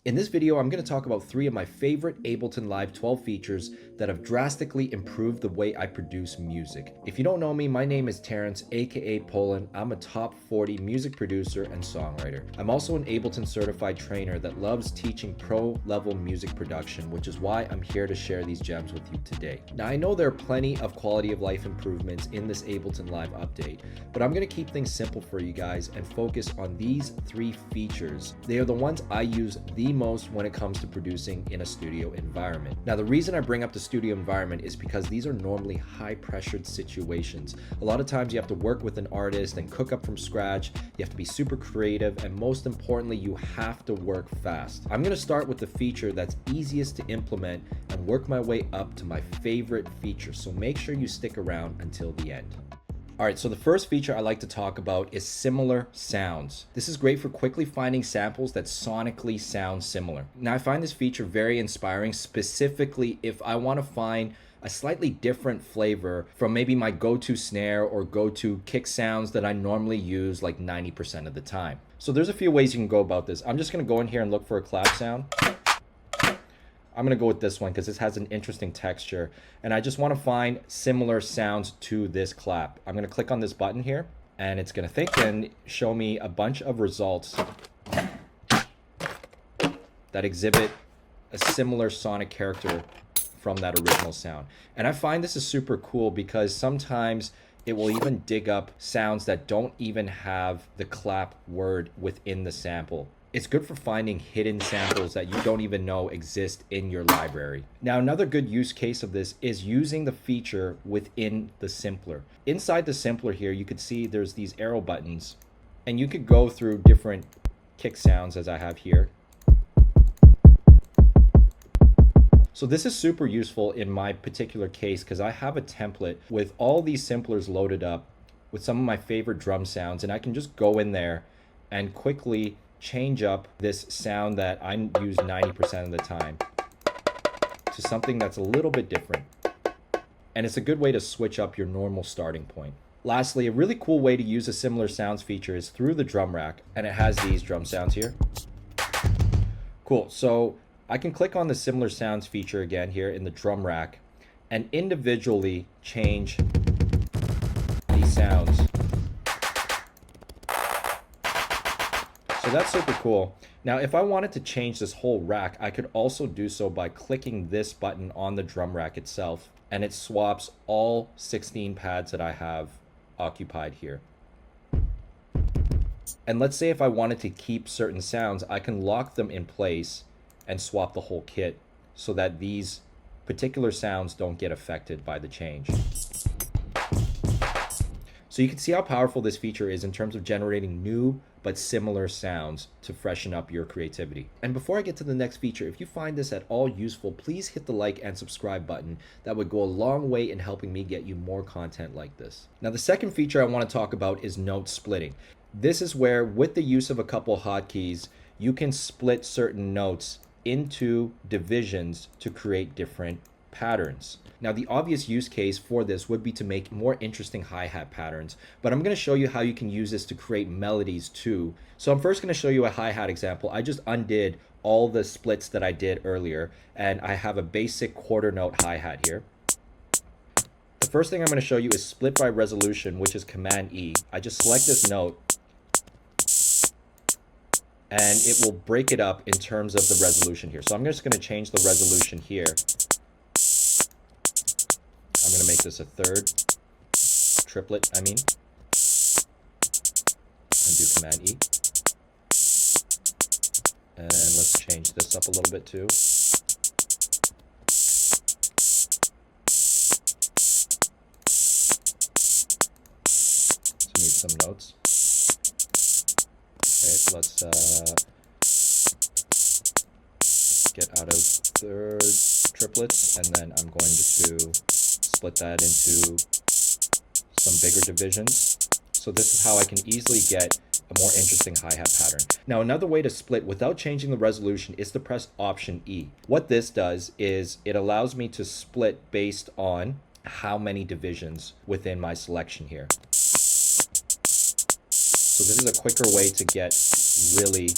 In this video, I'm going to talk about 3 of my favorite Ableton Live 12 features that have drastically improved the way I produce music. If you don't know me, my name is Terence, aka Polun. I'm a top 40 music producer and songwriter. I'm also an Ableton Certified Trainer that loves teaching pro-level music production, which is why I'm here to share these gems with you today. Now, I know there are plenty of quality of life improvements in this Ableton Live update, but I'm going to keep things simple for you guys and focus on these 3 features. They are the ones I use the most when it comes to producing in a studio environment. Now, the reason I bring up the studio environment is because these are normally high-pressured situations. A lot of times you have to work with an artist and cook up from scratch. You have to be super creative, and most importantly, you have to work fast. I'm going to start with the feature that's easiest to implement and work my way up to my favorite feature. So make sure you stick around until the end. All right, so the first feature I like to talk about is similar sounds. This is great for quickly finding samples that sonically sound similar. Now, I find this feature very inspiring, specifically if I want to find a slightly different flavor from maybe my go-to snare or go-to kick sounds that I normally use like 90% of the time. So there's a few ways you can go about this. I'm just going to go in here and look for a clap sound. I'm going to go with this one because this has an interesting texture, and I just want to find similar sounds to this clap. I'm going to click on this button here, and it's going to think and show me a bunch of results that exhibit a similar sonic character from that original sound. And I find this is super cool because sometimes it will even dig up sounds that don't even have the clap word within the sample. It's good for finding hidden samples that you don't even know exist in your library. Now, another good use case of this is using the feature within the simpler. Inside the simpler here, you could see there's these arrow buttons, and you could go through different kick sounds as I have here. So this is super useful in my particular case because I have a template with all these simplers loaded up with some of my favorite drum sounds, and I can just go in there and quickly change up this sound that I use 90% of the time to something that's a little bit different. And it's a good way to switch up your normal starting point. Lastly, a really cool way to use a similar sounds feature is through the drum rack, and it has these drum sounds here. Cool, so I can click on the similar sounds feature again here in the drum rack and individually change these sounds. So that's super cool. Now, if I wanted to change this whole rack, I could also do so by clicking this button on the drum rack itself, and it swaps all 16 pads that I have occupied here. And let's say if I wanted to keep certain sounds, I can lock them in place and swap the whole kit so that these particular sounds don't get affected by the change. So you can see how powerful this feature is in terms of generating new but similar sounds to freshen up your creativity. And before I get to the next feature, if you find this at all useful, please hit the like and subscribe button. That would go a long way in helping me get you more content like this. Now, the second feature I want to talk about is note splitting. This is where, with the use of a couple hotkeys, you can split certain notes into divisions to create different patterns. Now, the obvious use case for this would be to make more interesting hi-hat patterns, but I'm going to show you how you can use this to create melodies too. So I'm first going to show you a hi-hat example. I just undid all the splits that I did earlier, and I have a basic quarter note hi-hat here. The first thing I'm going to show you is split by resolution, which is Command E. I just select this note, and it will break it up in terms of the resolution here. So I'm just going to change the resolution here. I'm going to make this a third triplet, and do Command E. And let's change this up a little bit too. So need some notes. Okay, let's get out of third triplets, and then I'm going to split that into some bigger divisions. So this is how I can easily get a more interesting hi-hat pattern. Now, another way to split without changing the resolution is to press Option E. What this does is it allows me to split based on how many divisions within my selection here. So this is a quicker way to get really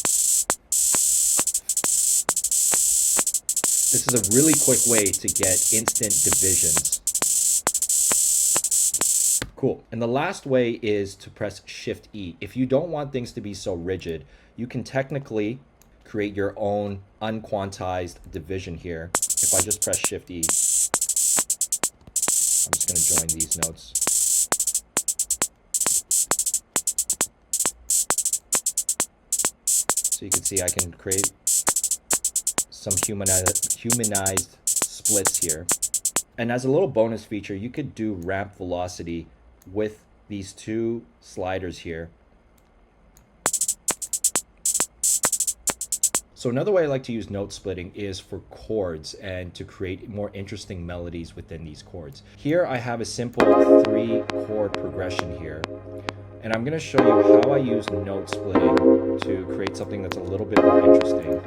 This is a really quick way to get instant divisions. Cool. And the last way is to press Shift E. If you don't want things to be so rigid, you can technically create your own unquantized division here. If I just press Shift E, I'm just going to join these notes. So you can see I can create some humanized splits here. And as a little bonus feature, you could do ramp velocity with these two sliders here. So another way I like to use note splitting is for chords and to create more interesting melodies within these chords. Here I have a simple 3-chord progression here. And I'm going to show you how I use note splitting to create something that's a little bit more interesting.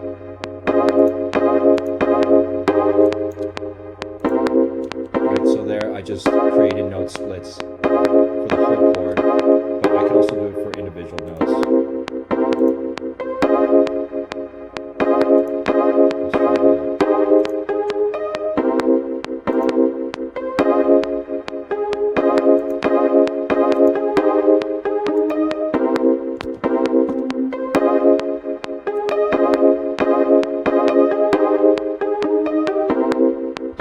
Right, so there I just created note splits for the whole chord, but I can also do it for individual notes.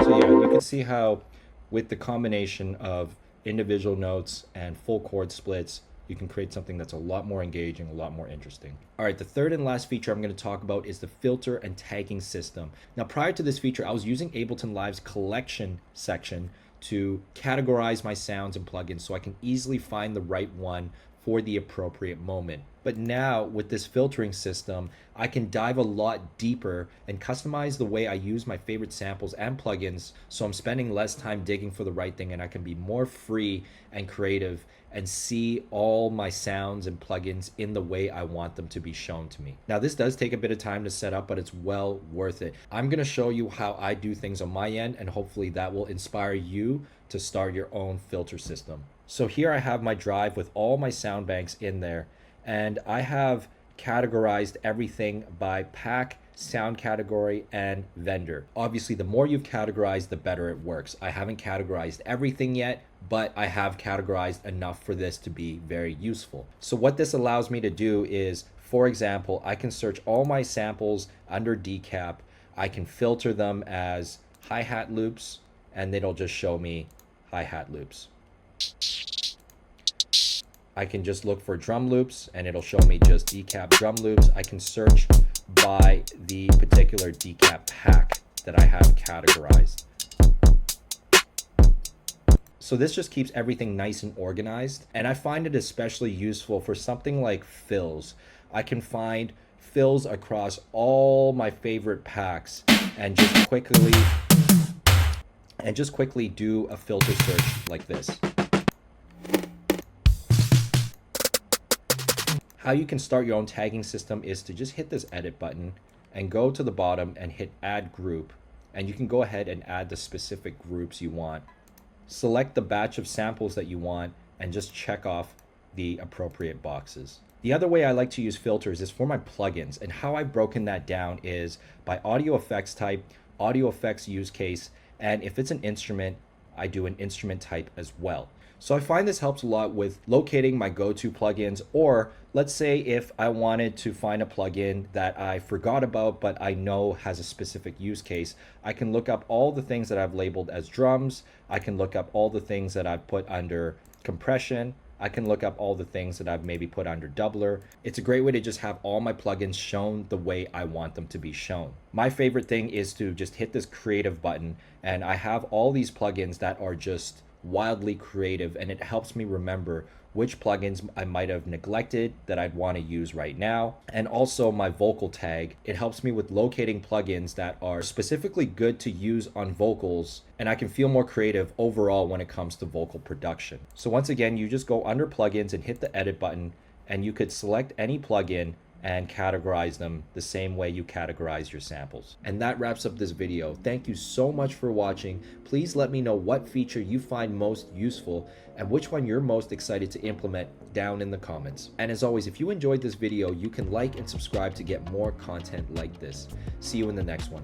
So yeah, you can see how with the combination of individual notes and full chord splits, you can create something that's a lot more engaging, a lot more interesting. All right, the third and last feature I'm going to talk about is the filter and tagging system. Now, prior to this feature, I was using Ableton Live's collection section to categorize my sounds and plugins so I can easily find the right one for the appropriate moment. But now with this filtering system, I can dive a lot deeper and customize the way I use my favorite samples and plugins, so I'm spending less time digging for the right thing and I can be more free and creative and see all my sounds and plugins in the way I want them to be shown to me. Now, this does take a bit of time to set up, but it's well worth it. I'm going to show you how I do things on my end, and hopefully that will inspire you to start your own filter system. So here I have my drive with all my sound banks in there, and I have categorized everything by pack, sound category, and vendor. Obviously, the more you've categorized, the better it works. I haven't categorized everything yet, but I have categorized enough for this to be very useful. So what this allows me to do is, for example, I can search all my samples under decap. I can filter them as hi-hat loops, and it'll just show me hi-hat loops. I can just look for drum loops and it'll show me just decap drum loops. I can search by the particular decap pack that I have categorized. So this just keeps everything nice and organized, and I find it especially useful for something like fills. I can find fills across all my favorite packs and just quickly do a filter search like this. How you can start your own tagging system is to just hit this edit button and go to the bottom and hit add group, and you can go ahead and add the specific groups you want. Select the batch of samples that you want and just check off the appropriate boxes. The other way I like to use filters is for my plugins, and how I've broken that down is by audio effects type, audio effects use case, and if it's an instrument, I do an instrument type as well. So I find this helps a lot with locating my go-to plugins, or let's say if I wanted to find a plugin that I forgot about but I know has a specific use case, I can look up all the things that I've labeled as drums, I can look up all the things that I've put under compression, I can look up all the things that I've maybe put under doubler. It's a great way to just have all my plugins shown the way I want them to be shown. My favorite thing is to just hit this creative button, and I have all these plugins that are just wildly creative, and it helps me remember which plugins I might have neglected that I'd want to use right now. And also my vocal tag, it helps me with locating plugins that are specifically good to use on vocals, and I can feel more creative overall when it comes to vocal production. So once again, you just go under plugins and hit the edit button, and you could select any plugin and categorize them the same way you categorize your samples. And that wraps up this video. Thank you so much for watching. Please let me know what feature you find most useful and which one you're most excited to implement down in the comments. And as always, if you enjoyed this video, you can like and subscribe to get more content like this. See you in the next one.